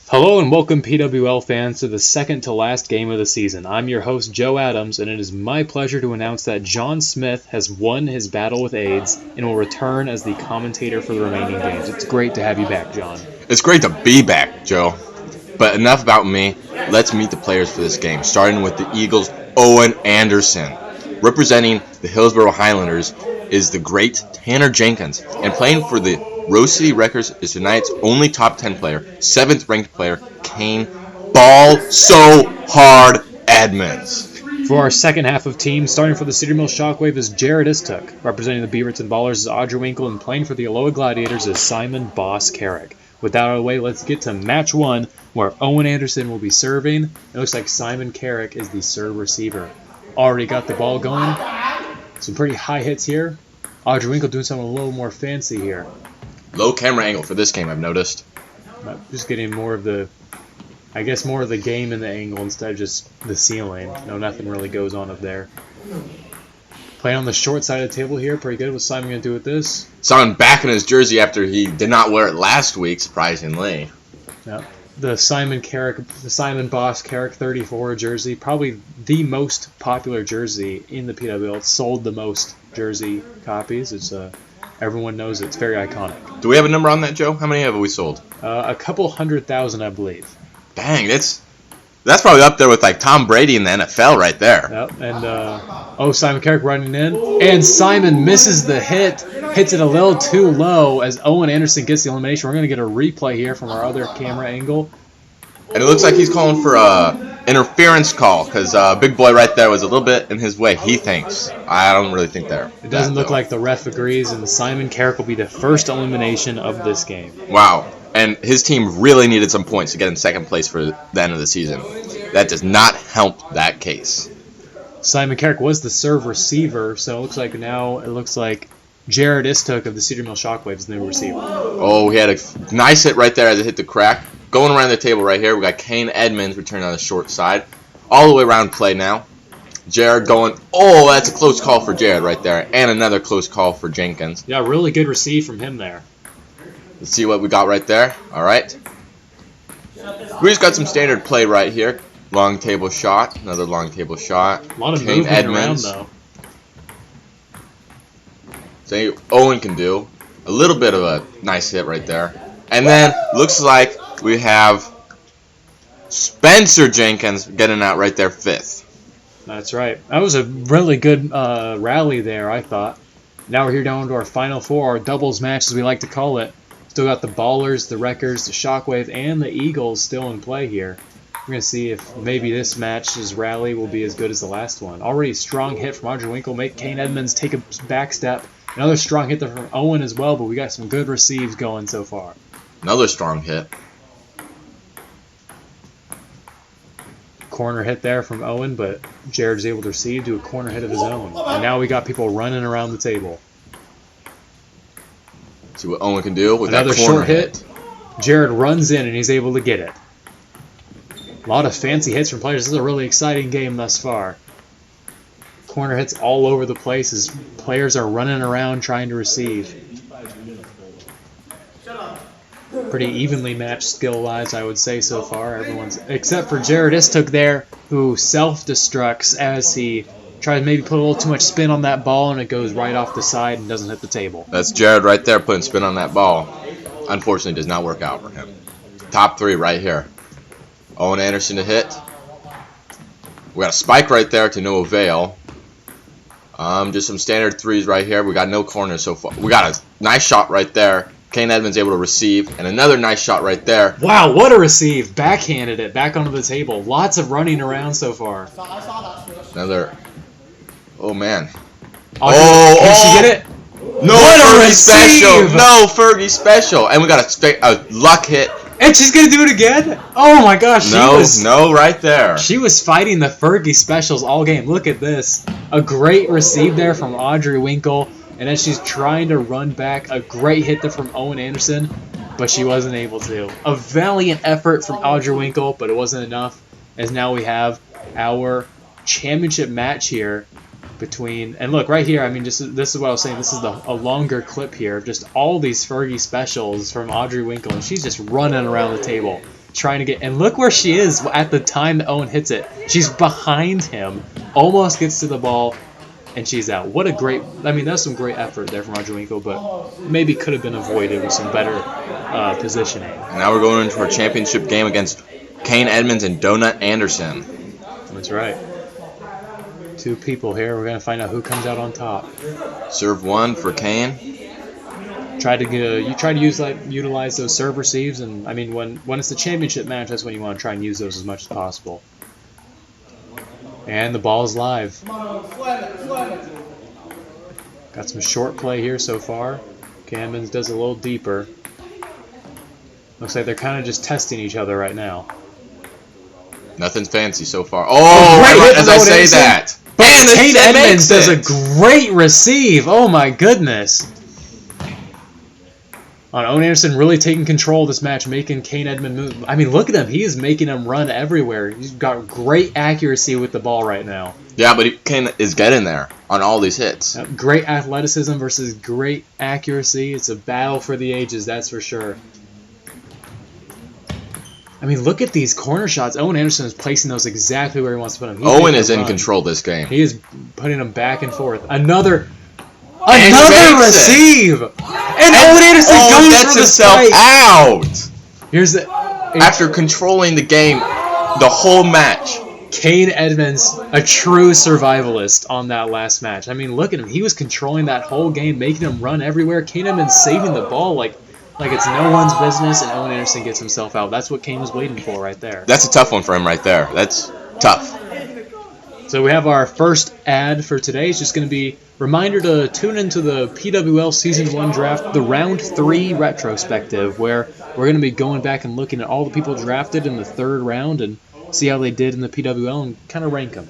Hello and welcome PWL fans to the second to last game of the season. I'm your host Joe Adams, and it is my pleasure to announce that John Smith has won his battle with AIDS and will return as the commentator for the remaining games. It's great to have you back, John. It's great to be back, Joe. But enough about me. Let's meet the players for this game, starting with the Eagles' Owen Anderson. Representing the Hillsborough Highlanders is the great Tanner Jenkins, and playing for the Rose City Wreckers is tonight's only top 10 player, 7th ranked player, Kane Ball So Hard Edmonds. For our second half of teams, starting for the Cedar Mill Shockwave is Jared Istook. Representing the Beaverton Ballers is Audrey Winkle, and playing for the Aloha Gladiators is Simon Boss Carrick. With that out of the way, let's get to match one, where Owen Anderson will be serving. It looks like Simon Carrick is the serve receiver. Already got the ball going. Some pretty high hits here. Audrey Winkle doing something a little more fancy here. Low camera angle for this game, I've noticed. Just getting more of the game in the angle instead of just the ceiling. No, nothing really goes on up there. Playing on the short side of the table here. Pretty good. What's Simon going to do with this? Simon back in his jersey after he did not wear it last week, surprisingly. Yep. The Simon Boss Carrick 34 jersey, probably the most popular jersey in the PWL. It's sold the most jersey copies. It's everyone knows it's very iconic. Do we have a number on that, Joe? How many have we sold? A couple 100,000, I believe. Dang, that's probably up there with like Tom Brady in the NFL right there. Yep. And Simon Carrick running in, and Simon misses the hit. Hits it a little too low as Owen Anderson gets the elimination. We're going to get a replay here from our other camera angle. And it looks like he's calling for a interference call because big boy right there was a little bit in his way, he thinks. I don't really think there. It doesn't look like the ref agrees, and Simon Carrick will be the first elimination of this game. Wow. And his team really needed some points to get in second place for the end of the season. That does not help that case. Simon Carrick was the serve receiver, so it looks like Jared Istook of the Cedar Mill Shockwave is the new receiver. Oh, he had a nice hit right there as it hit the crack. Going around the table right here, we got Kane Edmonds returning on the short side. All the way around play now. Jared going, oh, that's a close call for Jared right there. And another close call for Jenkins. Yeah, really good receive from him there. Let's see what we got right there. All right. We just got some standard play right here. Long table shot. Another long table shot. A lot of movement around, though. So Owen can do. A little bit of a nice hit right there. And then looks like we have Spencer Jenkins getting out right there 5th. That's right. That was a really good rally there, I thought. Now we're here down to our final four, our doubles match as we like to call it. Still got the Ballers, the Wreckers, the Shockwave, and the Eagles still in play here. We're going to see if maybe this match's rally will be as good as the last one. Already a strong hit from Audrey Winkle. Make Kane Edmonds take a back step. Another strong hit there from Owen as well, but we got some good receives going so far. Another strong hit. Corner hit there from Owen, but Jared's able to receive to a corner hit of his own. And now we got people running around the table. See what Owen can do with another that corner short hit. Jared runs in and he's able to get it. A lot of fancy hits from players. This is a really exciting game thus far. Corner hits all over the place as players are running around trying to receive. Pretty evenly matched skill-wise, I would say so far. Everyone's except for Jared Istook there, who self-destructs as he tries to maybe put a little too much spin on that ball and it goes right off the side and doesn't hit the table. That's Jared right there putting spin on that ball. Unfortunately, does not work out for him. Top 3 right here. Owen Anderson to hit. We got a spike right there to no avail. Just some standard 3s right here. We got no corners so far. We got a nice shot right there. Kane Edmonds able to receive, and another nice shot right there. Wow, what a receive. Backhanded it back onto the table. Lots of running around so far. Another. Oh, man. Can she get it? No, Fergie special. No, Fergie special. And we got a luck hit. And she's going to do it again? Oh, my gosh. No, right there. She was fighting the Fergie specials all game. Look at this. A great receive there from Audrey Winkle. And then she's trying to run back. A great hit there from Owen Anderson, but she wasn't able to. A valiant effort from Audrey Winkle, but it wasn't enough. As now we have our championship match here between, and look right here, I mean, this is what I was saying, this is a longer clip here of just all these Fergie specials from Audrey Winkle, and she's just running around the table. trying to get, and look where she is at the time that Owen hits it. She's behind him, almost gets to the ball, and she's out. What a great, I mean, that's some great effort there from Rodrigo, but maybe could have been avoided with some better positioning. Now we're going into our championship game against Kane Edmonds and Donut Anderson. That's right. Two people here. We're going to find out who comes out on top. Serve one for Kane. You try to utilize those serve receives, and I mean when it's the championship match, that's when you want to try and use those as much as possible. And the ball is live. Got some short play here so far. Edmonds does a little deeper. Looks like they're kind of just testing each other right now. Nothing fancy so far. Oh, right as I say Anderson. That. But And Kane Edmonds does a it. great receive. Oh my goodness. Owen Anderson really taking control of this match, making Kane Edmonds move. I mean, look at him. He is making him run everywhere. He's got great accuracy with the ball right now. Yeah, but Kane is getting there on all these hits. Great athleticism versus great accuracy. It's a battle for the ages, that's for sure. I mean, look at these corner shots. Owen Anderson is placing those exactly where he wants to put them. Owen is in control this game. He is putting them back and forth. Another And receive! And Owen Anderson goes gets for the himself strike. out. Here's the After controlling the game the whole match. Kane Edmonds, a true survivalist on that last match. I mean, look at him. He was controlling that whole game, making him run everywhere. Kane Edmonds saving the ball like it's no one's business, and Owen Anderson gets himself out. That's what Kane was waiting for right there. That's a tough one for him right there. That's tough. So we have our first ad for today. It's just going to be reminder to tune into the PWL Season 1 draft, the Round 3 retrospective, where we're going to be going back and looking at all the people drafted in the third round and see how they did in the PWL and kind of rank them.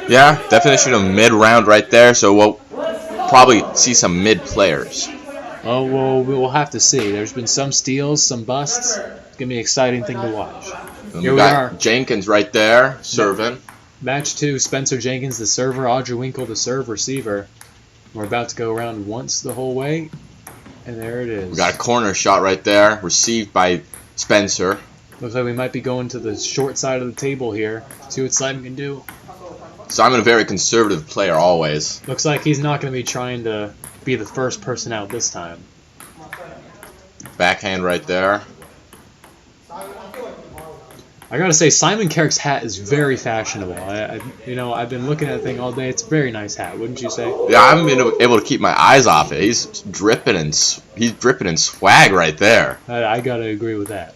Yeah, definition of mid-round right there, so we'll probably see some mid players. Oh, well, we'll have to see. There's been some steals, some busts. It's going to be an exciting thing to watch. And Here we we got are. Jenkins right there, serving. Match 2, Spencer Jenkins, the server, Audrey Winkle, the serve receiver. We're about to go around once the whole way, and there it is. We got a corner shot right there, received by Spencer. Looks like we might be going to the short side of the table here. See what Simon can do. Simon, a very conservative player always. Looks like he's not going to be trying to be the first person out this time. Backhand right there. I gotta say, Simon Carrick's hat is very fashionable. I've been looking at the thing all day. It's a very nice hat, wouldn't you say? Yeah, I haven't been able to keep my eyes off it. He's dripping in swag right there. I gotta agree with that.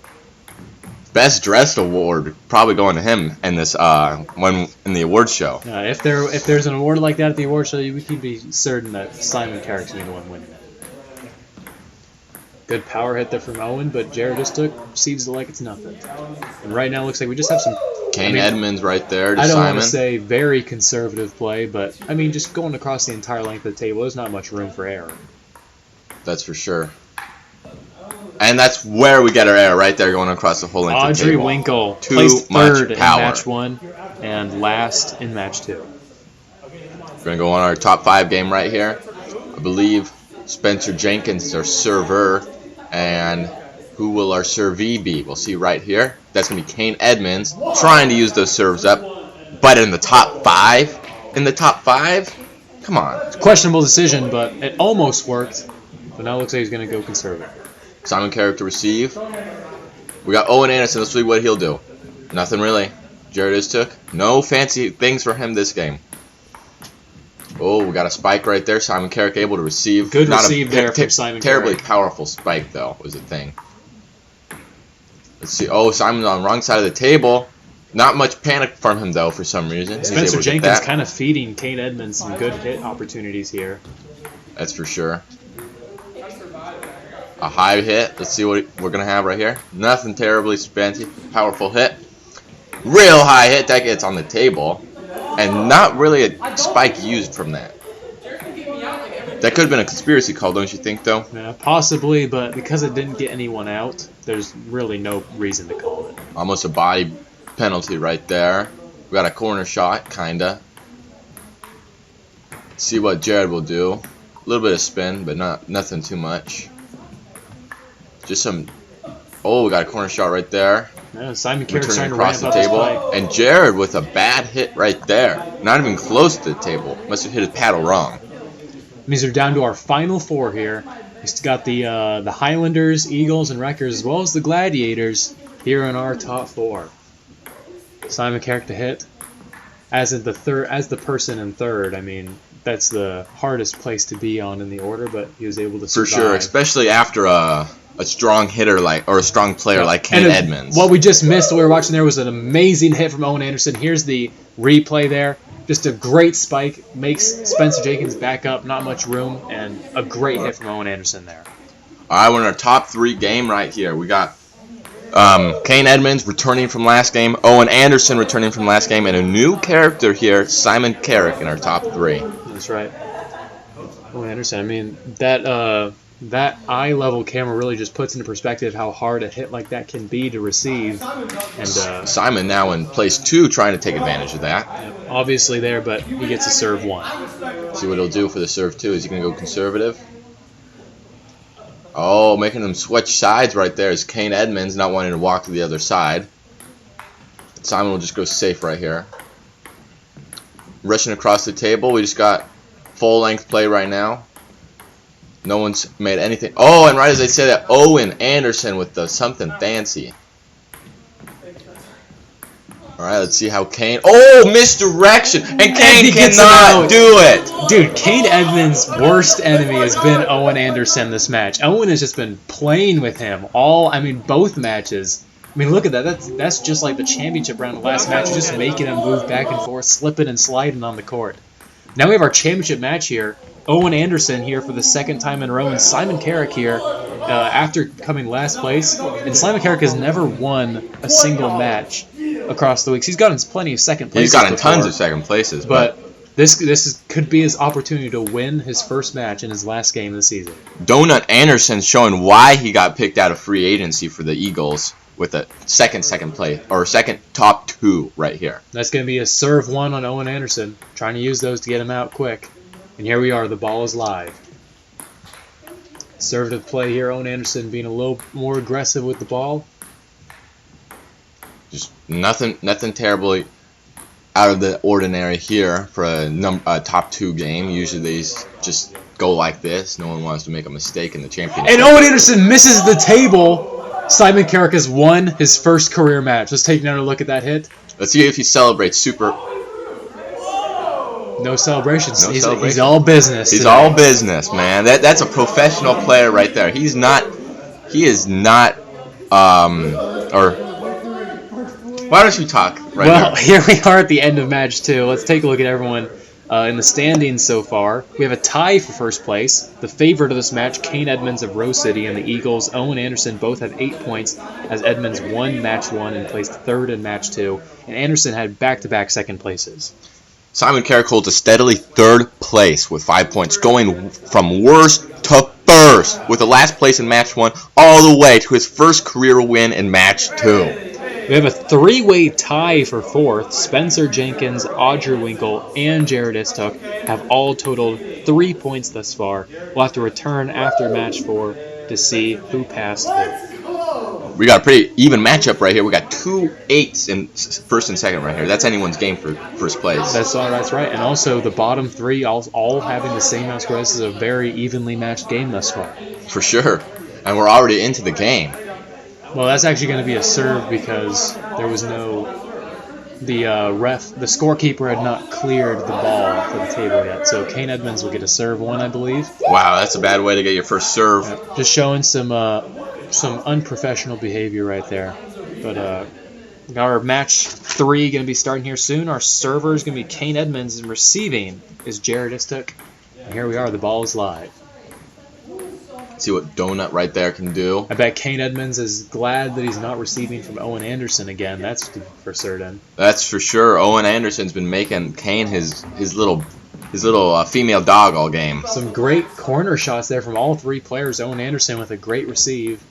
Best dressed award probably going to him in this one in the awards show. If there's an award like that at the award show, we can be certain that Simon Carrick's gonna be the one winning it. Good power hit there from Owen, but Jared just receives it like it's nothing. And right now, it looks like we just have some. Kane Edmonds right there to I don't Simon. want to say very conservative play, but I mean, just going across the entire length of the table, there's not much room for error. That's for sure. And that's where we get our error, right there, going across the whole length of the Audrey table. Winkle Too placed much third in power. match 1 and last in match 2. We're going to go on our top 5 game right here. I believe Spencer Jenkins is our server. And who will our servee be? We'll see right here. That's going to be Kane Edmonds trying to use those serves up. But in the top 5? In the top 5? Come on. It's a questionable decision, but it almost worked. But now it looks like he's going to go conservative. Simon Carrick to receive. We got Owen Anderson. Let's see what he'll do. Nothing really. Jared took. No fancy things for him this game. Oh, we got a spike right there. Simon Carrick able to receive. Good receive there from Simon Terribly Carrick. powerful spike, though, was the thing. Let's see. Oh, Simon's on the wrong side of the table. Not much panic from him, though, for some reason. He's able Spencer to get Jenkins that. kind of feeding Kane Edmonds some good hit opportunities here. That's for sure. A high hit. Let's see what we're going to have right here. Nothing terribly fancy. Powerful hit. Real high hit. That gets on the table. And not really a spike used from that. That could have been a conspiracy call, don't you think, though? Yeah, possibly, but because it didn't get anyone out, there's really no reason to call it. Almost a body penalty right there. We got a corner shot, kinda. See what Jared will do. A little bit of spin, but nothing too much. Just some. Oh, we got a corner shot right there. Yeah, Simon Carrick's returning trying to across ramp the up his table. play. And Jared with a bad hit right there. Not even close to the table. Must have hit his paddle wrong. Means we're down to our final four here. We've got the Highlanders, Eagles, and Wreckers, as well as the Gladiators here in our top four. Simon Carrick to hit. As the person in third, I mean, that's the hardest place to be on in the order, but he was able to survive. For sure, especially after a strong hitter or a strong player like Kane Edmonds. What we just missed while we were watching there was an amazing hit from Owen Anderson. Here's the replay there. Just a great spike, makes Spencer Jenkins back up, not much room, and a great hit from Owen Anderson there. All right, we're in our top 3 game right here. We got Kane Edmonds returning from last game, Owen Anderson returning from last game, and a new character here, Simon Carrick, in our top 3. That's right. Owen Anderson, I mean, that eye-level camera really just puts into perspective how hard a hit like that can be to receive. And Simon now in place 2 trying to take advantage of that. Obviously there, but he gets a serve 1. See what he'll do for the serve 2. Is he going to go conservative? Oh, making them switch sides right there is Kane Edmonds not wanting to walk to the other side. Simon will just go safe right here. Rushing across the table. We just got full-length play right now. No one's made anything. Oh, and right as I say that, Owen Anderson with the something fancy. All right, let's see how Kane. Oh, misdirection, and Kane cannot do it. Dude, Kane Edmonds' worst enemy has been Owen Anderson this match. Owen has just been playing with him both matches. I mean, look at that. That's just like the championship round of the last match, just making him move back and forth, slipping and sliding on the court. Now we have our championship match here. Owen Anderson here for the second time in a row, and Simon Carrick here after coming last place. And Simon Carrick has never won a single match across the weeks. He's gotten plenty of second places. He's gotten tons of second places, but this could be his opportunity to win his first match in his last game of the season. Donut Anderson showing why he got picked out of free agency for the Eagles with a second place or second top 2 right here. That's going to be a serve 1 on Owen Anderson, trying to use those to get him out quick. And here we are, the ball is live. Conservative play here, Owen Anderson being a little more aggressive with the ball. Just nothing terribly out of the ordinary here for a top 2 game. Usually they just go like this. No one wants to make a mistake in the championship. And Owen Anderson misses the table. Simon Carrick has won his first career match. Let's take another look at that hit. Let's see if he celebrates super. No celebrations. He's all business. He's today. all business, man. That's a professional player right there. He is not. Or why don't you talk right now? Well, here we are at the end of match 2. Let's take a look at everyone in the standings so far. We have a tie for first place. The favorite of this match, Kane Edmonds of Rose City, and the Eagles, Owen Anderson, both have 8 points, as Edmonds won match 1 and placed 3rd in match 2, and Anderson had back-to-back second places. Simon Carrick holds a steadily 3rd place with 5 points, going from worst to first, with the last place in match 1 all the way to his first career win in match 2. We have a 3-way tie for 4th. Spencer Jenkins, Audrey Winkle, and Jared Istook have all totaled 3 points thus far. We'll have to return after match 4 to see who passed who. We got a pretty even matchup right here. We got 2 8s in first and second right here. That's anyone's game for first place. That's right. And also the bottom 3 all having the same amount of score. This is a very evenly matched game thus far. For sure. And we're already into the game. Well, that's actually going to be a serve because there was the scorekeeper had not cleared the ball for the table yet. So Kane Edmonds will get a serve 1, I believe. Wow, that's a bad way to get your first serve. Just showing some unprofessional behavior right there. But our match 3 going to be starting here soon. Our server is going to be Kane Edmonds, and receiving is Jared Istook. And here we are. The ball is live. See what Donut right there can do. I bet Kane Edmonds is glad that he's not receiving from Owen Anderson again. That's for certain. That's for sure. Owen Anderson's been making Kane his little female dog all game. Some great corner shots there from all 3 players. Owen Anderson with a great receive.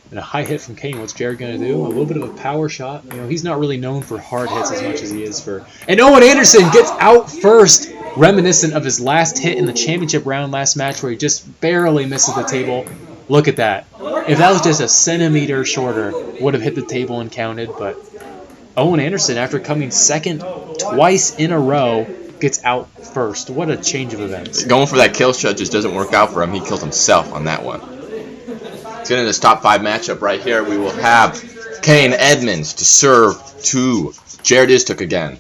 And a high hit from Kane. What's Jared going to do? A little bit of a power shot. You know, he's not really known for hard hits as much as he is for... And Owen Anderson gets out first, reminiscent of his last hit in the championship round last match where he just barely misses the table. Look at that. If that was just a centimeter shorter, would have hit the table and counted. But Owen Anderson, after coming second twice in a row, gets out first. What a change of events. Going for that kill shot just doesn't work out for him. He killed himself on that one. Let's get into this top 5 matchup right here. We will have Kane Edmonds to serve to Jared Istook again.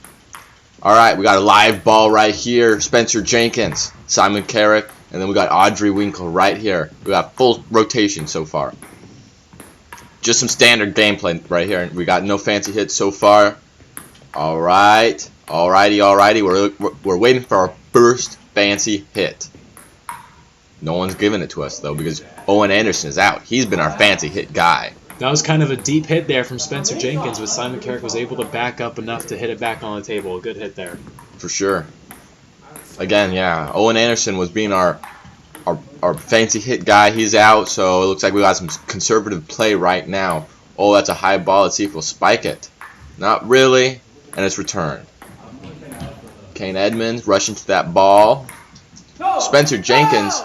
All right, we got a live ball right here. Spencer Jenkins, Simon Carrick, and then we got Audrey Winkle right here. We got full rotation so far. Just some standard gameplay right here. We got no fancy hits so far. All right, alrighty. We're waiting for our first fancy hit. No one's giving it to us though because Owen Anderson is out. He's been our fancy hit guy. That was kind of a deep hit there from Spencer Jenkins, but Simon Carrick was able to back up enough to hit it back on the table. A good hit there. For sure. Again, yeah, Owen Anderson was being our fancy hit guy. He's out, so it looks like we got some conservative play right now. Oh, that's a high ball. Let's see if we'll spike it. Not really, and it's returned. Kane Edmonds rushing to that ball. Spencer Jenkins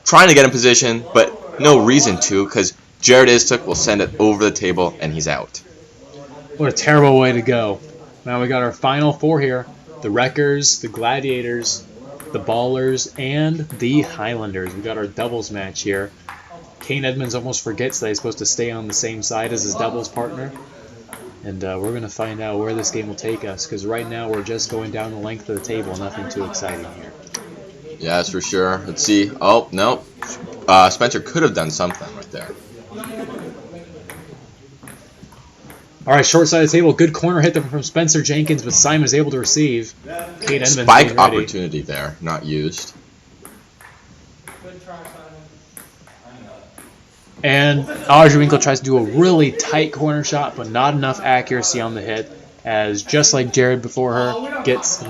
trying to get in position, but no reason to because Jared Istook will send it over the table, and he's out. What a terrible way to go. Now we got our final 4 here. The Wreckers, the Gladiators, the Ballers, and the Highlanders. We got our doubles match here. Kane Edmonds almost forgets that he's supposed to stay on the same side as his doubles partner. And we're going to find out where this game will take us, because right now we're just going down the length of the table. Nothing too exciting here. Yeah, that's for sure. Let's see. Oh, no. Spencer could have done something right there. All right, short side of the table. Good corner hit from Spencer Jenkins, but Simon is able to receive. Kane Edmonds Spike opportunity there, not used. And Audrey Winkle tries to do a really tight corner shot, but not enough accuracy on the hit, as just like Jared before her, gets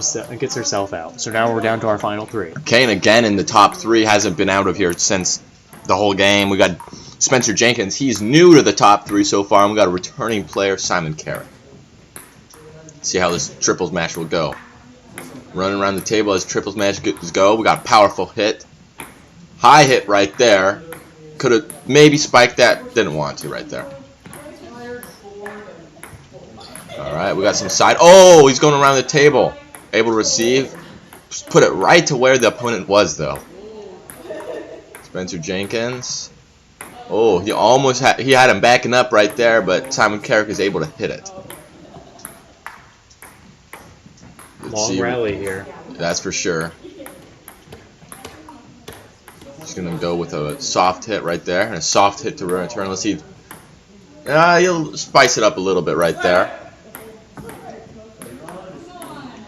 herself out. So now we're down to our final 3. Kane again in the top 3, hasn't been out of here since the whole game. We got Spencer Jenkins. He's new to the top 3 so far, and we got a returning player, Simon Carrick. See how this triples match will go. Running around the table as triples match go. We got a powerful hit. High hit right there. Could have maybe spiked that. Didn't want to right there. Alright, we got some side. Oh, he's going around the table. Able to receive. Just put it right to where the opponent was, though. Spencer Jenkins. Oh, he almost had him backing up right there, but Simon Carrick is able to hit it. Long rally here. That's for sure. Just going to go with a soft hit right there, and a soft hit to return. Let's see. He'll spice it up a little bit right there.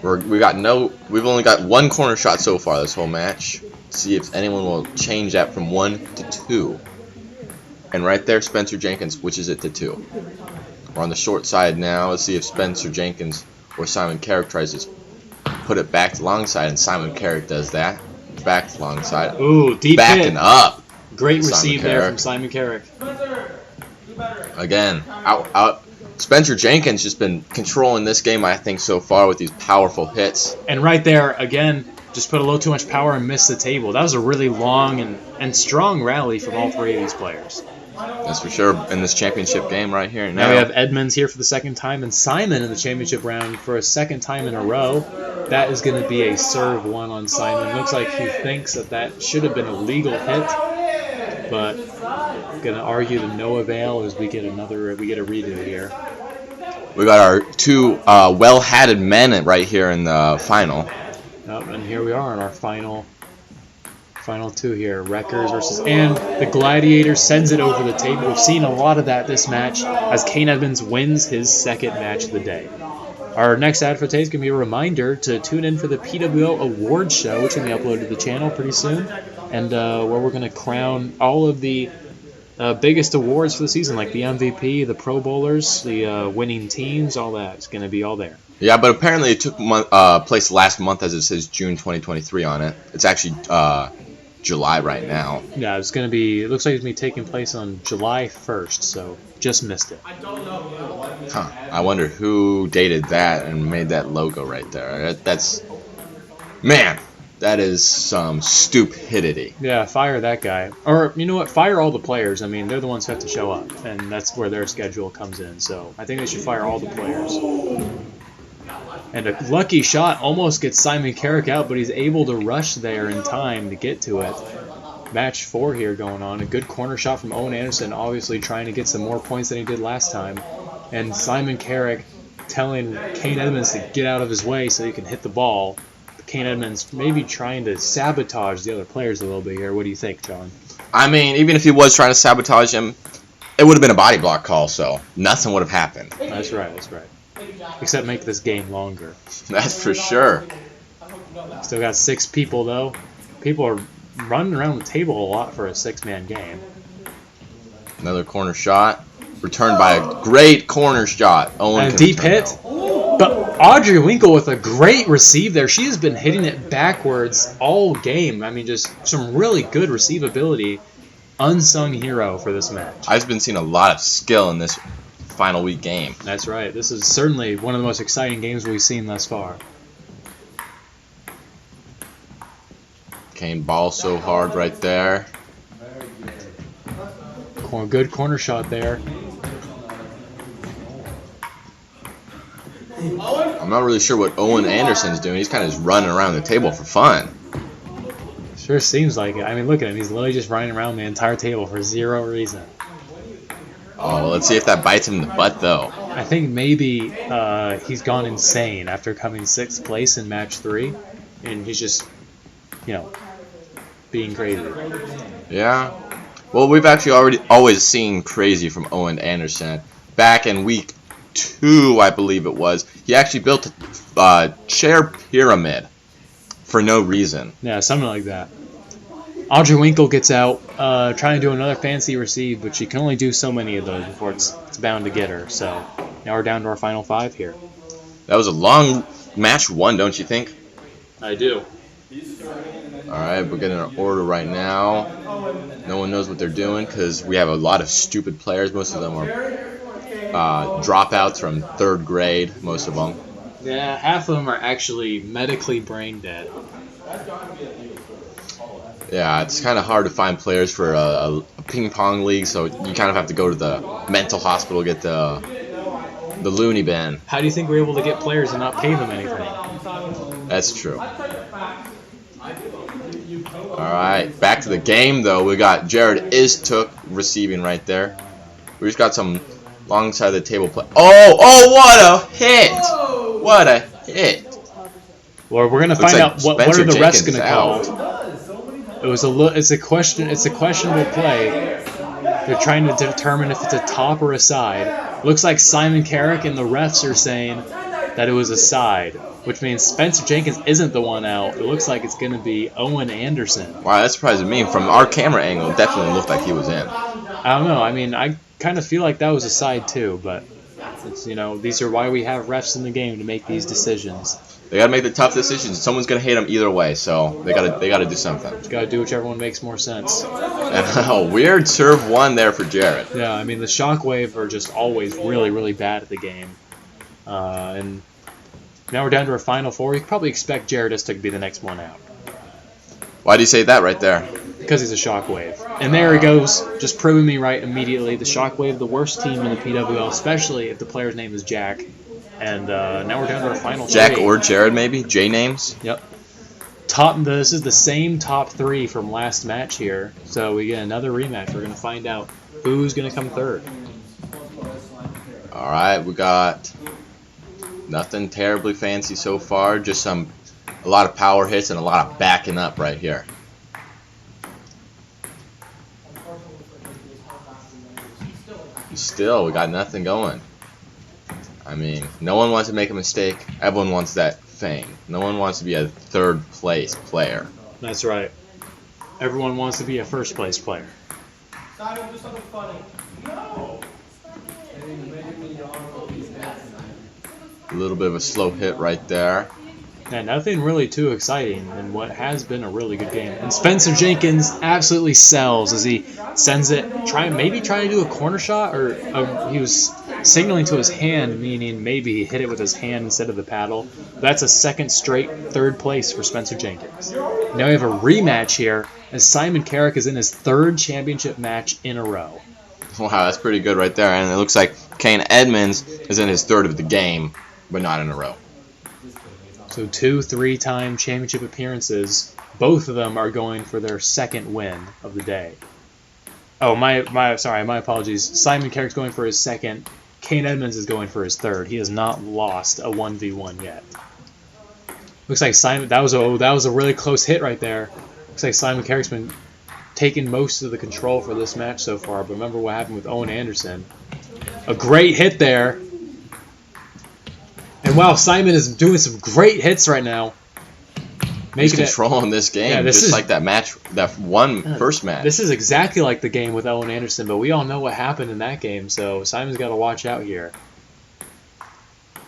We've only got 1 corner shot so far this whole match. See if anyone will change that from 1 to 2. And right there, Spencer Jenkins switches it to 2. We're on the short side now. Let's see if Spencer Jenkins or Simon Carrick tries to put it back to long side, and Simon Carrick does that. Back to long side. Ooh, deep backing hit. Up. Great receive there from Simon Carrick. Again, out. Spencer Jenkins just been controlling this game, I think, so far with these powerful hits. And right there, again, just put a little too much power and missed the table. That was a really long and strong rally from all 3 of these players. That's for sure in this championship game right here. Now we have Edmonds here for the second time and Simon in the championship round for a second time in a row. That is going to be a serve 1 on Simon. Looks like he thinks that should have been a legal hit, but going to argue to no avail as we get a redo here. We got our 2 well-hatted men right here in the final. And here we are in our final 2 here. Wreckers versus, and the Gladiator sends it over the table. We've seen a lot of that this match as Kane Edmonds wins his second match of the day. Our next ad for today is going to be a reminder to tune in for the PWL Awards show, which will be uploaded to the channel pretty soon, and where we're going to crown all of the biggest awards for the season, like the MVP, the Pro Bowlers, the winning teams, all that. It's going to be all there. Yeah, but apparently it took place last month, as it says June 2023 on it. It's actually July right now. Yeah, it looks like it's going to be taking place on July 1st, so just missed it. Huh. I wonder who dated that and made that logo right there. That's... Man, That is some stupidity. Yeah, fire that guy. Or, you know what, fire all the players. I mean, they're the ones who have to show up, and that's where their schedule comes in. So I think they should fire all the players. And a lucky shot almost gets Simon Carrick out, but he's able to rush there in time to get to it. Match 4 here going on. A good corner shot from Owen Anderson, obviously trying to get some more points than he did last time. And Simon Carrick telling Kane Edmonds to get out of his way so he can hit the ball. Kane Edmonds maybe trying to sabotage the other players a little bit here. What do you think, John? I mean, even if he was trying to sabotage him, it would have been a body block call, so nothing would have happened. That's right, that's right. Except make this game longer. That's for sure. Still got 6 people, though. People are running around the table a lot for a 6-man game. Another corner shot. Returned by a great corner shot. Owen And a deep hit. But Audrey Winkle with a great receive there. She has been hitting it backwards all game. I mean, just some really good receivability. Unsung hero for this match. I've been seeing a lot of skill in this final week game. That's right. This is certainly one of the most exciting games we've seen thus far. Kane ball so hard right there. Good corner shot there. I'm not really sure what Owen Anderson's doing. He's kind of just running around the table for fun. Sure seems like it. I mean, look at him. He's literally just running around the entire table for 0 reason. Oh, well, let's see if that bites him in the butt, though. I think maybe he's gone insane after coming 6th place in match 3. And he's just, being crazy. Yeah. Well, we've actually always seen crazy from Owen Anderson. Back in week 2, I believe it was, he actually built a chair pyramid for no reason. Yeah, something like that. Audrey Winkle gets out, trying to do another fancy receive, but she can only do so many of those before it's bound to get her. So now we're down to our final 5 here. That was a long match 1, don't you think? I do. Alright, we're getting our order right now. No one knows what they're doing because we have a lot of stupid players. Most of them are dropouts from 3rd grade, most of them. Yeah, half of them are actually medically brain dead. Yeah, it's kind of hard to find players for a ping pong league, so you kind of have to go to the mental hospital, get the loony bin. How do you think we're able to get players and not pay them anything? That's true. Alright, back to the game, though. We got Jared Istook receiving right there. We just got some long side of the table play. Oh, what a hit! What a hit! Well, we're gonna Looks find like out what are Spencer the refs Jenkins gonna call. It's a questionable play. They're trying to determine if it's a top or a side. Looks like Simon Carrick and the refs are saying that it was a side, which means Spencer Jenkins isn't the one out. It looks like it's going to be Owen Anderson. Wow, that surprised me. From our camera angle, it definitely looked like he was in. I don't know. I mean, I kind of feel like that was a side too, but it's, these are why we have refs in the game to make these decisions. They gotta make the tough decisions. Someone's gonna hate them either way, so they gotta do something. You gotta do whichever one makes more sense. And a weird serve 1 there for Jared. Yeah, I mean the Shockwave are just always really, really bad at the game, and now we're down to our final 4. You could probably expect Jared Istook to be the next one out. Why do you say that right there? Because he's a Shockwave. And there he goes, just proving me right immediately. The Shockwave, the worst team in the PWL, especially if the player's name is Jack. And now we're down to our final 3. Jack or Jared, maybe? J names? Yep. This is the same top 3 from last match here. So we get another rematch. We're going to find out who's going to come 3rd. Alright, we got nothing terribly fancy so far. Just a lot of power hits and a lot of backing up right here. Still, we got nothing going. I mean, no one wants to make a mistake. Everyone wants that fame. No one wants to be a 3rd place player. That's right. Everyone wants to be a 1st place player. A little bit of a slow hit right there. Yeah, nothing really too exciting in what has been a really good game. And Spencer Jenkins absolutely sells as he sends it, maybe trying to do a corner shot, or he was signaling to his hand, meaning maybe he hit it with his hand instead of the paddle. That's a second straight third place for Spencer Jenkins. Now we have a rematch here as Simon Carrick is in his third championship match in a row. Wow, that's pretty good right there. And it looks like Kane Edmonds is in his third of the game, but not in a row. So 2 3-time championship appearances. Both of them are going for their second win of the day. Oh, my apologies. Simon Carrick's going for his second. Kane Edmonds is going for his third. He has not lost a 1v1 yet. Looks like Simon. That was a really close hit right there. Looks like Simon Carrick's been taking most of the control for this match so far. But remember what happened with Owen Anderson. A great hit there. And wow, Simon is doing some great hits right now. He's controlling this game, just like that match, first match. This is exactly like the game with Owen Anderson, but we all know what happened in that game, so Simon's got to watch out here.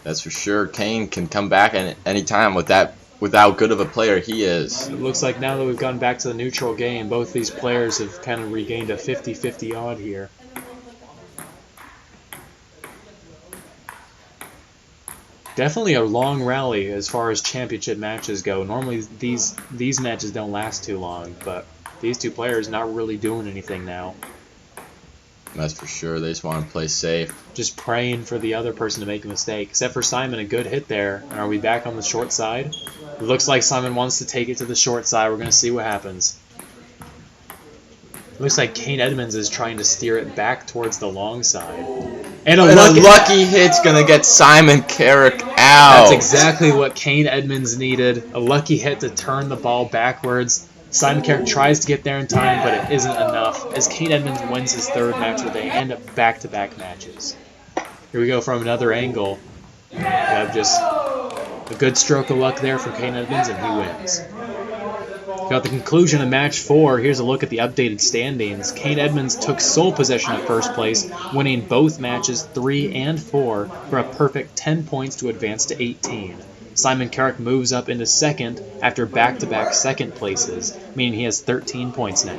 That's for sure. Kane can come back at any time with how good of a player he is. It looks like now that we've gone back to the neutral game, both these players have kind of regained a 50-50 odd here. Definitely a long rally as far as championship matches go. Normally these matches don't last too long, but these two players not really doing anything now. That's for sure. They just want to play safe. Just praying for the other person to make a mistake. Except for Simon, a good hit there. And are we back on the short side? It looks like Simon wants to take it to the short side. We're going to see what happens. Looks like Kane Edmonds is trying to steer it back towards the long side. And a lucky hit's going to get Simon Carrick out. That's exactly what Kane Edmonds needed. A lucky hit to turn the ball backwards. Simon Carrick tries to get there in time, but it isn't enough, as Kane Edmonds wins his third match of the day, end up back-to-back matches. Here we go from another angle. We have just a good stroke of luck there for Kane Edmonds, and he wins. Got the conclusion of match 4. Here's a look at the updated standings. Kane Edmonds took sole possession of first place, winning both matches 3 and 4 for a perfect 10 points to advance to 18. Simon Carrick moves up into second after back-to-back second places, meaning he has 13 points now.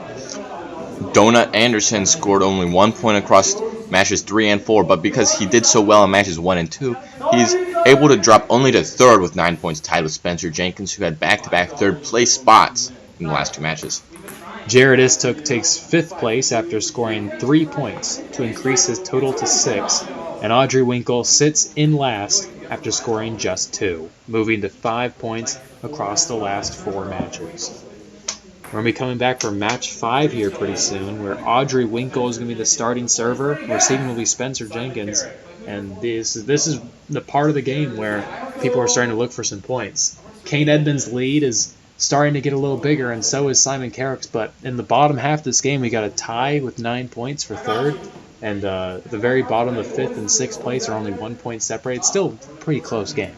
Donut Anderson scored only 1 point across matches 3 and 4, but because he did so well in matches 1 and 2, he's able to drop only to third with 9 points, tied with Spencer Jenkins, who had back-to-back third-place spots in the last 2 matches. Jared Istook takes 5th place after scoring 3 points to increase his total to 6, and Audrey Winkle sits in last after scoring just 2, moving to 5 points across the last 4 matches. We're going to be coming back for match 5 here pretty soon, where Audrey Winkle is going to be the starting server. Receiving will be Spencer Jenkins, and this is the part of the game where people are starting to look for some points. Kane Edmonds' lead is starting to get a little bigger, and so is Simon Carrick's, but in the bottom half of this game, we got a tie with 9 points for third, and at the very bottom of 5th and 6th place are only 1 point separated. It's still a pretty close game.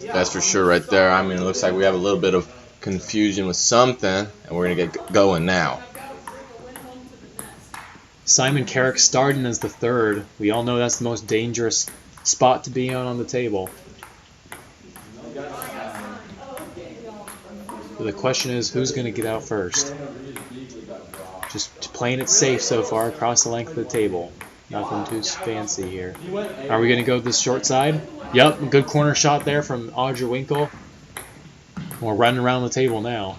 That's for sure right there. I mean, it looks like we have a little bit of confusion with something, and we're going to get going now. Simon Carrick starting as the third. We all know that's the most dangerous spot to be on the table. But the question is, who's going to get out first? Just playing it safe so far across the length of the table. Nothing too fancy here. Are we going to go this short side? Yep, good corner shot there from Audrey Winkle. We're running around the table now.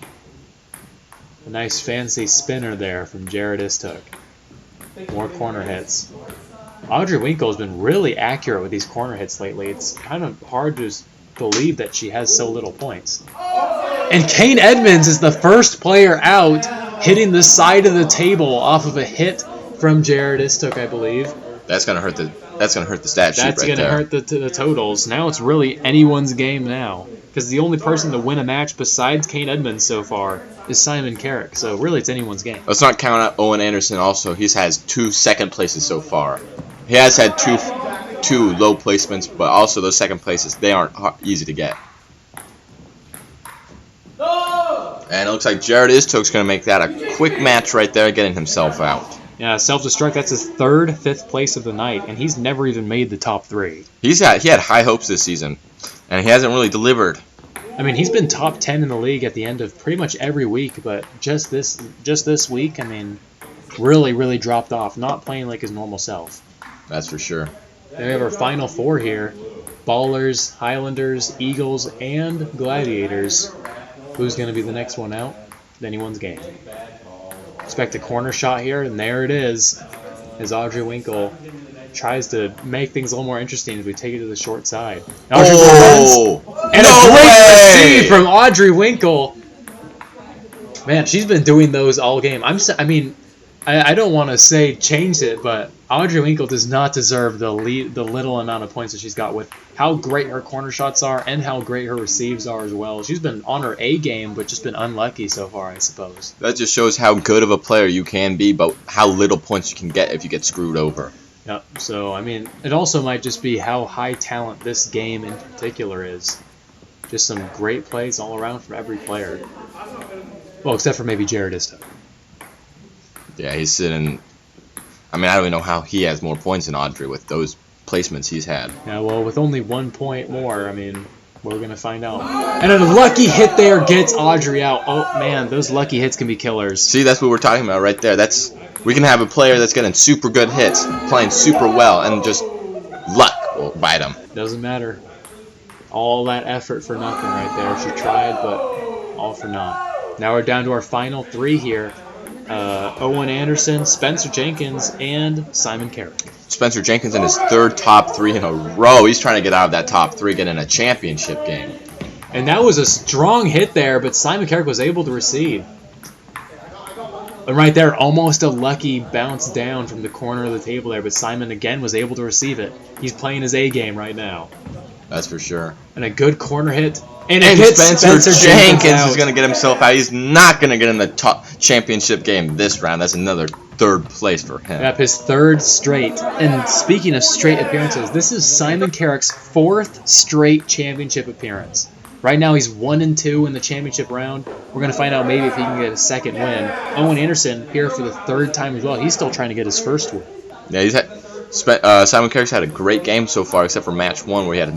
A nice fancy spinner there from Jared Istook. More corner hits. Audrey Winkle has been really accurate with these corner hits lately. It's kind of hard to believe that she has so little points. And Kane Edmonds is the first player out, hitting the side of the table off of a hit from Jared Istook, I believe. That's gonna hurt the stat sheet right there. That's gonna hurt the totals. Now it's really anyone's game now, because the only person to win a match besides Kane Edmonds so far is Simon Carrick. So really, it's anyone's game. Let's not count out Owen Anderson. Also, he has 2 second places so far. He has had two low placements, but also those second places, they aren't easy to get. And it looks like Jared Istook's going to make that a quick match right there, getting himself out. Yeah, self-destruct, that's his 3rd, 5th place of the night, and he's never even made the top 3. He had high hopes this season, and he hasn't really delivered. I mean, he's been top 10 in the league at the end of pretty much every week, but just this week, I mean, really dropped off, not playing like his normal self. That's for sure. Then we have our final four here. Ballers, Highlanders, Eagles, and Gladiators. Who's going to be the next one out? Then he wins game. Expect a corner shot here, and there it is. As Audrey Winkle tries to make things a little more interesting as we take it to the short side. Audrey Oh! runs, and No a great way! receive from Audrey Winkle. Man, she's been doing those all game. I don't want to say change it, but Audrey Winkle does not deserve the little amount of points that she's got with how great her corner shots are and how great her receives are as well. She's been on her A game, but just been unlucky so far, I suppose. That just shows how good of a player you can be, but how little points you can get if you get screwed over. Yep. So, it also might just be how high talent this game in particular is. Just some great plays all around from every player. Well, except for maybe Jared Isto. Yeah, he's sitting. I don't even know how he has more points than Audrey with those placements he's had. Yeah, well, with only 1 point more, we're going to find out. And a lucky hit there gets Audrey out. Oh, man, those lucky hits can be killers. See, that's what we're talking about right there. We can have a player that's getting super good hits, playing super well, and just luck will bite him. Doesn't matter. All that effort for nothing right there. She tried, but all for naught. Now we're down to our final three here. Owen Anderson, Spencer Jenkins, and Simon Carrick. Spencer Jenkins in his third top three in a row. He's trying to get out of that top three, get in a championship game. And that was a strong hit there, but Simon Carrick was able to receive. And right there, almost a lucky bounce down from the corner of the table there, but Simon again was able to receive it. He's playing his A game right now. That's for sure. And a good corner hit. And Spencer Jenkins is going to get himself out. He's not going to get in the top championship game this round. That's another third place for him. Yep, his third straight. And speaking of straight appearances, this is Simon Carrick's fourth straight championship appearance. Right now he's 1-2 in the championship round. We're going to find out maybe if he can get a second win. Owen Anderson here for the third time as well. He's still trying to get his first win. Yeah, Simon Carrick's had a great game so far, except for match one where he had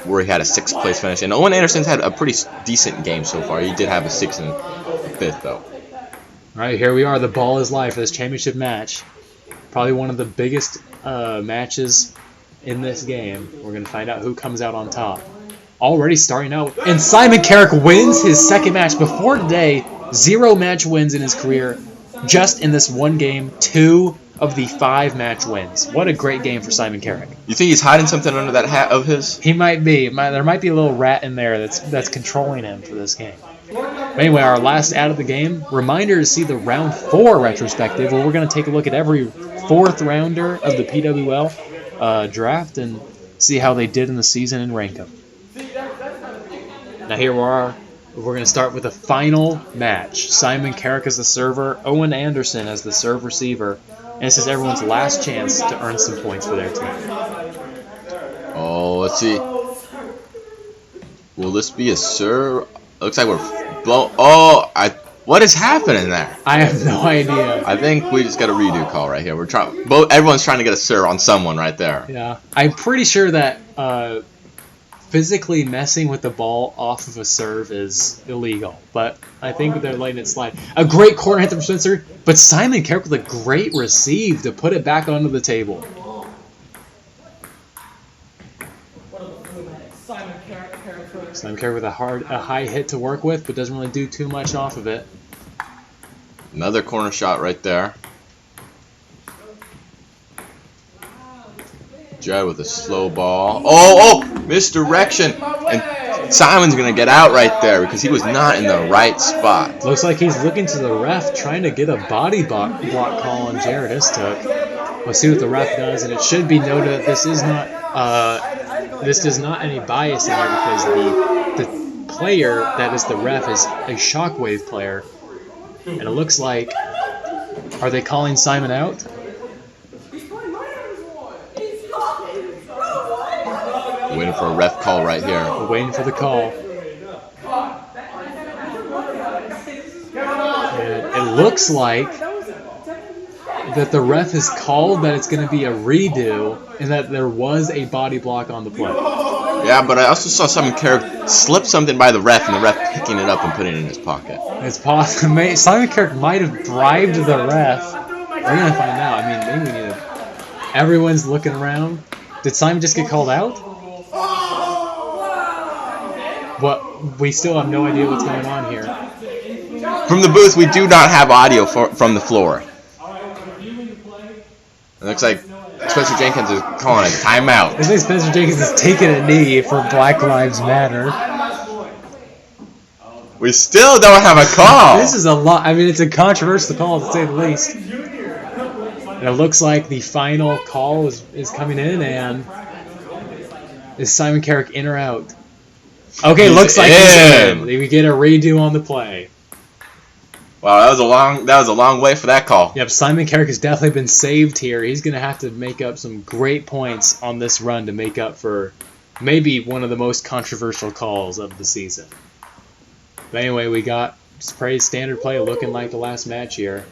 where he had a sixth place finish. And Owen Anderson's had a pretty decent game so far. He did have a 6th and 5th though. All right, here we are. The ball is live for this championship match. Probably one of the biggest matches in this game. We're going to find out who comes out on top. Already starting out, and Simon Carrick wins his second match. Before today, 0 match wins in his career. Just in this one game, 2 of the 5 match wins. What a great game for Simon Carrick. You think he's hiding something under that hat of his? He might be. There might be a little rat in there that's controlling him for this game. But anyway, our last ad of the game, reminder to see the round 4 retrospective, where we're going to take a look at every 4th rounder of the PWL draft and see how they did in the season and rank them. Now here we are. We're going to start with the final match. Simon Carrick as the server, Owen Anderson as the serve receiver. And this is everyone's last chance to earn some points for their team. Oh, let's see. Will this be a serve? Looks like we're blow. Oh, what is happening there? I have no idea. I think we just got a redo call right here. Everyone's trying to get a serve on someone right there. Yeah, I'm pretty sure that physically messing with the ball off of a serve is illegal, but I think they're letting it slide. A great corner hit from Spencer, but Simon Carrick with a great receive to put it back onto the table. Simon Carrick with a high hit to work with, but doesn't really do too much off of it. Another corner shot right there. Judd with a slow ball. Oh, misdirection. And Simon's going to get out right there because he was not in the right spot. Looks like he's looking to the ref, trying to get a body block call on Jared Istook. We'll see what the ref does, and it should be noted that this is not any bias in here because the player that is the ref is a Shockwave player. And it looks like, are they calling Simon out? Waiting for a ref call right here. We're waiting for the call. And it looks like that the ref has called that it's going to be a redo and that there was a body block on the play. Yeah, but I also saw Simon Carrick slip something by the ref and the ref picking it up and putting it in his pocket. It's possible. Simon Carrick might have bribed the ref. We're going to find out. Maybe we need to Everyone's looking around. Did Simon just get called out? What? We still have no idea what's going on here. From the booth, we do not have audio from the floor. It looks like Spencer Jenkins is calling a timeout. I think Spencer Jenkins is taking a knee for Black Lives Matter. We still don't have a call. This is a lot. I mean, it's a controversial call to say the least. And it looks like the final call is coming in, and is Simon Carrick in or out? Okay, looks like he's in. We get a redo on the play. Wow, that was a long way for that call. Yep, Simon Carrick has definitely been saved here. He's going to have to make up some great points on this run to make up for maybe one of the most controversial calls of the season. But anyway, we got pretty standard play looking like the last match here.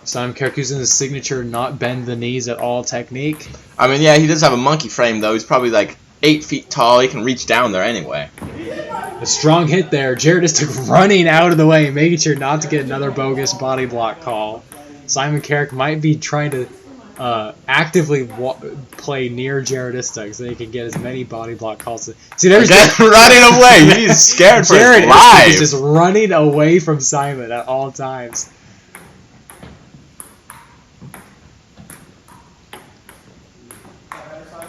Simon Carrick using his signature not bend the knees at all technique. I mean, yeah, he does have a monkey frame, though. He's probably like 8 feet tall. He can reach down there anyway. A strong hit there. Jared just took running out of the way, making sure not to get another bogus body block call. Simon Carrick might be trying to actively play near Jared Istuk so he can get as many body block calls. See, there's running away. He's scared for Jared his life. Is just running away from Simon at all times.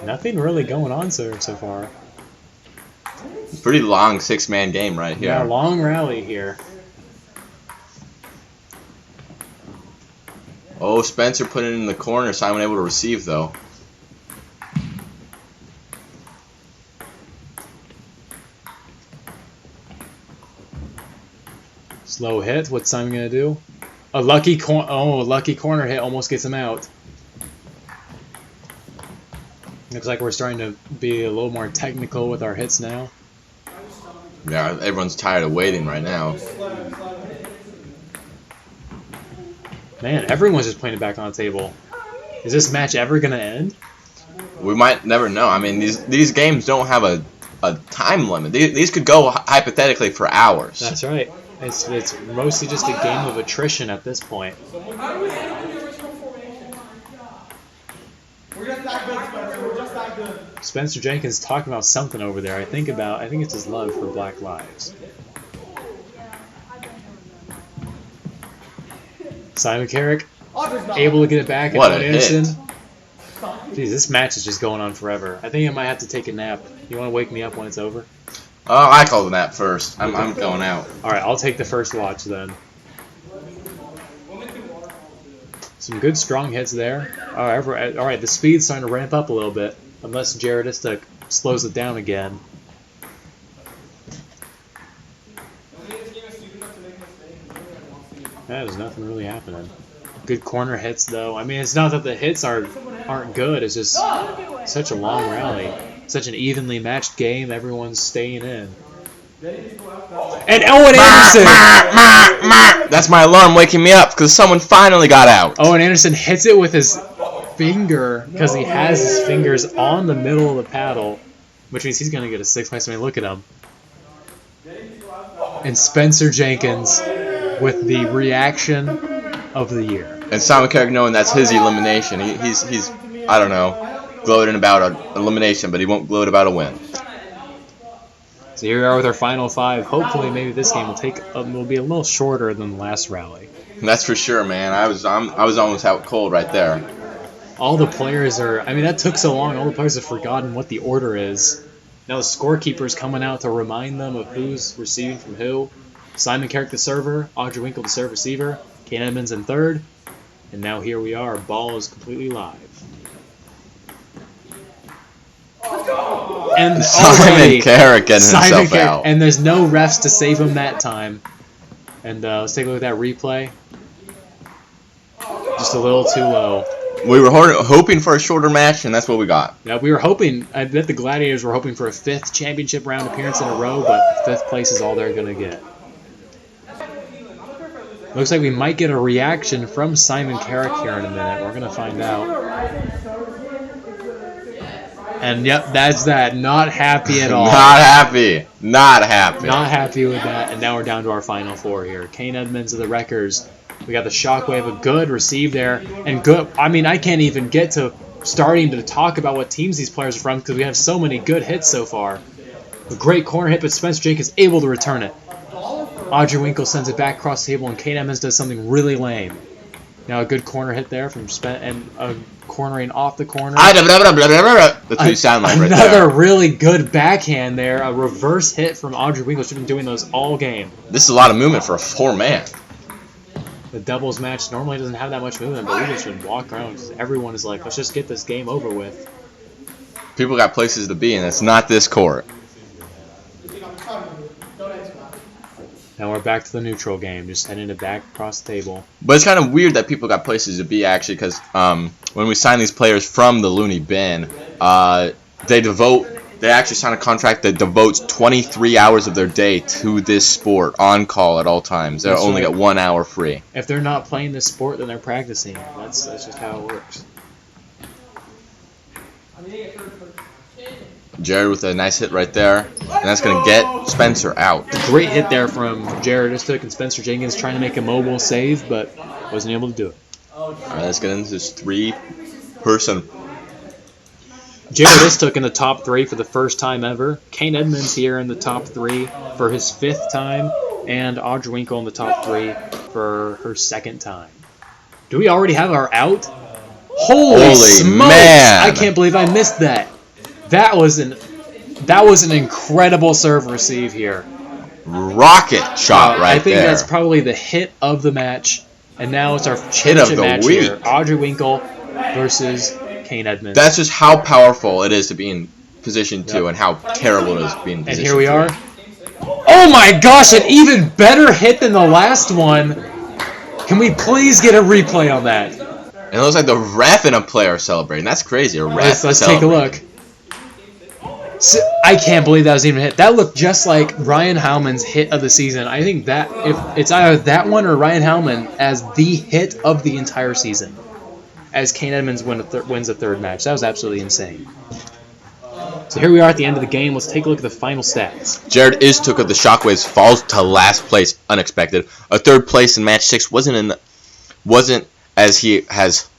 Nothing really going on so far. Pretty long 6-man game right here. Yeah, long rally here. Oh, Spencer put it in the corner. Simon able to receive, though. Slow hit. What's Simon going to do? A lucky corner hit almost gets him out. Looks like we're starting to be a little more technical with our hits now. Yeah, everyone's tired of waiting right now. Man, everyone's just playing it back on the table. Is this match ever going to end? We might never know. I mean, these games don't have a time limit. These could go hypothetically for hours. That's right. It's mostly just a game of attrition at this point. Spencer Jenkins talking about something over there. I think it's his love for Black Lives. Simon Carrick able to get it back. What a Anderson. hit. Jeez, this match is just going on forever. I think I might have to take a nap. You want to wake me up when it's over? Oh, I call the nap first. I'm going out. All right, I'll take the first watch then. Some good strong hits there. All right, the speed's starting to ramp up a little bit, unless Jared Istuk slows it down again. Yeah, there's nothing really happening. Good corner hits, though. I mean, it's not that the hits aren't good. It's just such a long rally. Such an evenly matched game. Everyone's staying in. And Owen Anderson! That's my alarm waking me up because someone finally got out. Owen Anderson hits it with his finger because he has his fingers on the middle of the paddle, which means he's going to get a 6-point. I mean, look at him. And Spencer Jenkins with the reaction of the year. And Simon Carrick knowing that's his elimination. He's I don't know, gloating about an elimination, but he won't gloat about a win. So here we are with our final 5. Hopefully, maybe this game will be a little shorter than the last rally. That's for sure, man. I was almost out cold right there. All the players are. I mean, that took so long. All the players have forgotten what the order is. Now the scorekeeper's coming out to remind them of who's receiving from who. Simon Carrick, the server. Audrey Winkle, the serve receiver. Kane Edmonds in third. And now here we are. Ball is completely live. And Simon Carrick getting himself out. And there's no refs to save him that time. And let's take a look at that replay. Just a little too low. We were hoping for a shorter match, and that's what we got. Yeah, we were hoping. I bet the Gladiators were hoping for a 5th championship round appearance in a row, but 5th place is all they're going to get. Looks like we might get a reaction from Simon Carrick here in a minute. We're going to find out. And yep, that's that. Not happy at all. Not happy. Not happy. Not happy with that. And now we're down to our final 4 here. Kane Edmonds of the Wreckers We got the Shockwave, a good receive there, and good. I mean, I can't even get to starting to talk about what teams these players are from because we have so many good hits so far. A great corner hit, but Spencer Jenkins able to return it. Audrey Winkle sends it back across the table, and Kate Edmonds does something really lame. Now a good corner hit there from and cornering off the corner. That's what you sound like right there. Another really good backhand there. A reverse hit from Audrey Winkle. She's been doing those all game. This is a lot of movement for a 4-man. The doubles match normally doesn't have that much movement, but we just been walking around because everyone is like, let's just get this game over with. People got places to be, and it's not this court. Now we're back to the neutral game, just heading it back across the table. But it's kind of weird that people got places to be, actually, because when we sign these players from the Looney Bin, they actually sign a contract that devotes 23 hours of their day to this sport, on call at all times. They'll only get 1 hour free. If they're not playing this sport, then they're practicing. That's just how it works. Jared with a nice hit right there, and that's going to get Spencer out. Great hit there from Jared Istook and Spencer Jenkins trying to make a mobile save, but wasn't able to do it. All right, let's get into this 3-person. Jared Istook in the top 3 for the first time ever. Kane Edmonds here in the top 3 for his 5th time, and Audrey Winkle in the top 3 for her 2nd time. Do we already have our out? Holy smokes! Man. I can't believe I missed that. That was an incredible serve receive here. Rocket shot right there. I think that's probably the hit of the match, and now it's our hit of the match week. here. Audrey Winkle versus Kane Edmonds. That's just how powerful it is to be in position 2 and how terrible it is to be in position 3. And here we are. Oh my gosh, an even better hit than the last one. Can we please get a replay on that? And it looks like the ref and a player are celebrating. That's crazy. Let's take a look. So, I can't believe that was even a hit. That looked just like Ryan Howman's hit of the season. I think that if it's either that one or Ryan Howman as the hit of the entire season, as Kane Edmonds wins a 3rd match. That was absolutely insane. So here we are at the end of the game. Let's take a look at the final stats. Jared Istook of the Shockwaves falls to last place, unexpected. A 3rd place in match 6 wasn't as he has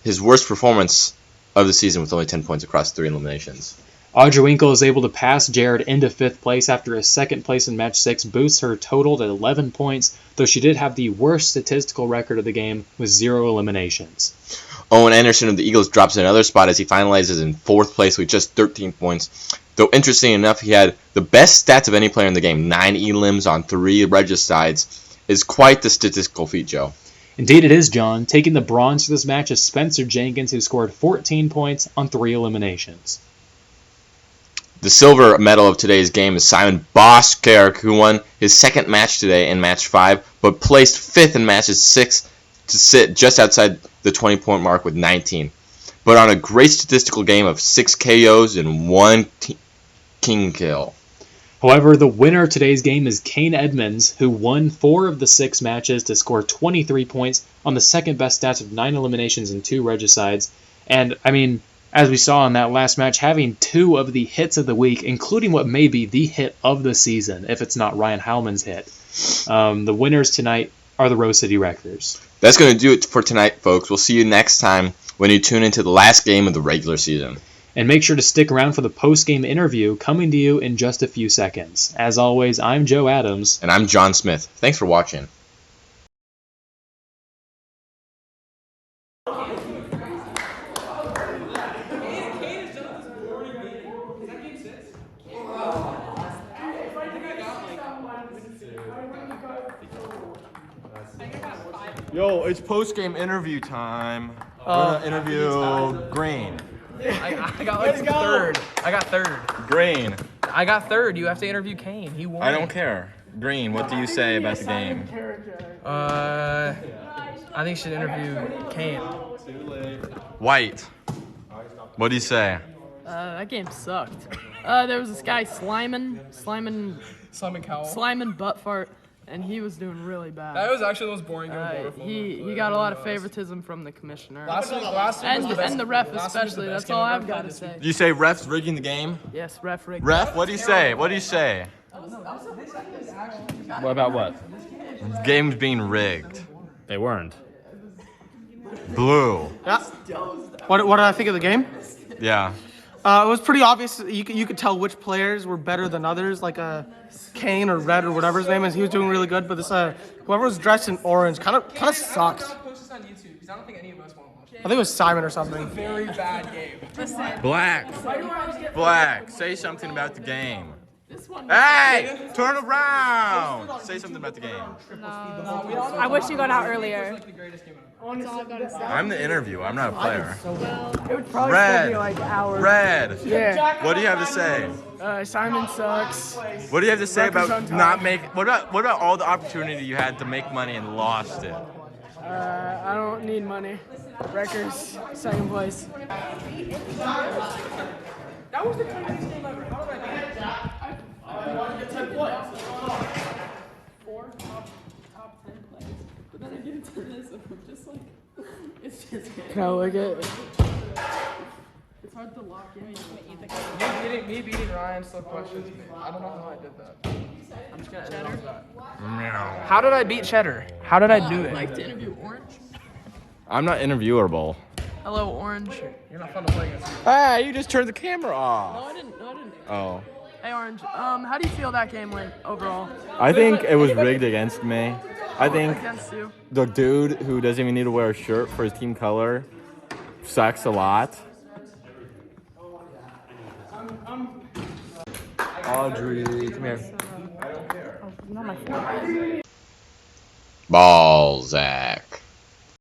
his worst performance of the season with only 10 points across 3 eliminations. Audrey Winkle is able to pass Jared into 5th place after his 2nd place in match 6 boosts her total to 11 points, though she did have the worst statistical record of the game with 0 eliminations. Owen Anderson of the Eagles drops another spot as he finalizes in 4th place with just 13 points. Though interesting enough, he had the best stats of any player in the game, 9 elims on 3 regicides. Is quite the statistical feat, Joe. Indeed it is, John. Taking the bronze for this match is Spencer Jenkins, who scored 14 points on 3 eliminations. The silver medal of today's game is Simon Boskirk, who won his 2nd match today in match 5, but placed 5th in matches 6 to sit just outside the 20-point mark with 19. But on a great statistical game of 6 KOs and 1 king kill. However, the winner of today's game is Kane Edmonds, who won 4 of the 6 matches to score 23 points on the 2nd best stats of 9 eliminations and 2 regicides. And, I mean, as we saw in that last match, having 2 of the hits of the week, including what may be the hit of the season, if it's not Ryan Howman's hit. The winners tonight are the Rose City Wreckers. That's going to do it for tonight, folks. We'll see you next time when you tune into the last game of the regular season. And make sure to stick around for the post-game interview coming to you in just a few seconds. As always, I'm Joe Adams. And I'm John Smith. Thanks for watching. Yo, it's post-game interview time. We're gonna interview Green. I got like third. I got third. Green. I got third. You have to interview Kane. He won. I don't care. Green, what do you say about the game? I think you should interview Kane. White. What do you say? That game sucked. There was this guy Simon Simon Cowell. Buttfart, and he was doing really bad. That was actually the most boring game. He got a lot of favoritism from the commissioner. Last week and the ref especially. That's all I've got to say. Do you say ref's rigging the game? Yes, ref rigged. Ref, what do you say? What do you say? What about what? Game's being rigged. They weren't. Blue. Yeah. What did I think of the game? Yeah. It was pretty obvious. You could tell which players were better than others, like Kane or Red or whatever his name is. He was doing really good, but this whoever was dressed in orange kind of sucked. Post this on YouTube because I don't think any of us want to watch it. I think it was Simon or something. Very bad game. Black. Say something about the game. Hey, turn around. Say something about the game. I wish you got out earlier. I'm the interviewer. I'm not a player. It would probably Red. still be like hours. Red. Yeah. What do you have to say? Simon sucks. What do you have to say about Records on not top. make? What about all the opportunity you had to make money and lost it? I don't need money. Records, second place. That was the tightest game ever. How did I beat it? I wanted to get 10 points. 4 top 10 plays. But then I get into this and I'm just like, it's just. Can I look it? It's hard to lock in. Me beating Ryan still questions me. I don't know how I did that. I'm just gonna edit off that. How did I beat Cheddar? How did I do it? Like to interview Orange? I'm not interviewable. Hello, Orange. You're not fun to play against. Hey, you just turned the camera No, off. I didn't. Oh. Hey, Orange. How do you feel that game went overall? I think it was rigged against me. I think Against you? the dude who doesn't even need to wear a shirt for his team color sucks a lot. Audrey, come here. Balls at.